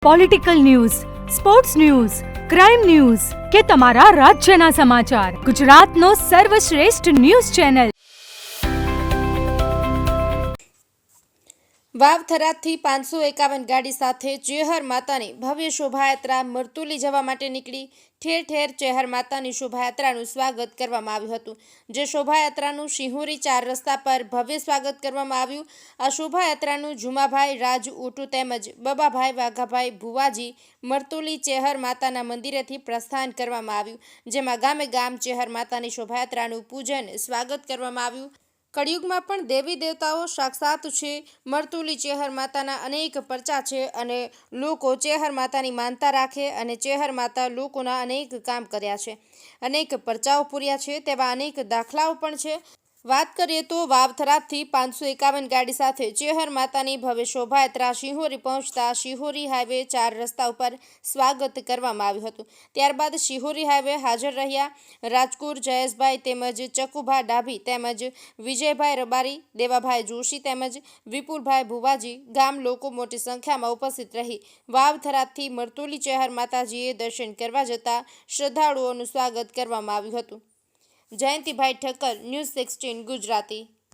Political news, sports news, crime news કે તમારા રાજ્યના સમાચાર, ગુજરાતનો સર્વશ્રેષ્ઠ ન્યૂઝ ચેનલ. વાવ થરાદથી 551 ગાડી સાથે ચેહર માતાની ભવ્ય શોભાયાત્રા મરતુલી જવા માટે નીકળી. ઠેર ઠેર ચેહર માતાની શોભાયાત્રાનું સ્વાગત કરવામાં આવ્યું હતું. જે શોભાયાત્રાનું શિહોરી 4 રસ્તા પર ભવ્ય સ્વાગત કરવામાં આવ્યું. આ શોભાયાત્રાનું જુમાભાઈ રાજ ઉટુ તેમજ બબાભાઈ વાઘાભાઈ ભુવાજી મરતુલી ચેહર માતાના મંદિરેથી પ્રસ્થાન કરવામાં આવ્યું. જેમાં ગામે ગામ ચેહર માતાની શોભાયાત્રાનું પૂજન સ્વાગત કરવામાં આવ્યું. કળિયુગમાં પણ દેવી દેવતાઓ સાક્ષાત છે. મરતુલી ચેહર માતાના અનેક પરચા છે અને લોકો ચેહર માતાની માનતા રાખે અને ચેહર માતા લોકોના અનેક કામ કર્યા છે, અનેક પરચાઓ પૂર્યા છે, તેવા અનેક દાખલાઓ પણ છે. વાત કરીએ તો વાવ થરાદથી 551 ગાડી સાથે ચેહર માતાની ભવ્ય શોભાયાત્રા શિહોરી પહોંચતા શિહોરી હાઈવે 4 રસ્તા ઉપર સ્વાગત કરવામાં આવ્યું હતું. ત્યારબાદ શિહોરી હાઈવે હાજર રહ્યા રાજકુર જયેશભાઈ તેમજ ચકુભા ડાભી તેમજ વિજયભાઈ રબારી, દેવાભાઈ જોશી તેમજ વિપુલભાઈ ભુવાજી ગામ લોકો મોટી સંખ્યામાં ઉપસ્થિત રહી વાવ થરાદથી મરતુલી ચેહર માતાજીએ દર્શન કરવા જતા શ્રદ્ધાળુઓનું સ્વાગત કરવામાં આવ્યું હતું. જયંતિભાઈ ઠક્કર, ન્યૂઝ 16 ગુજરાતી.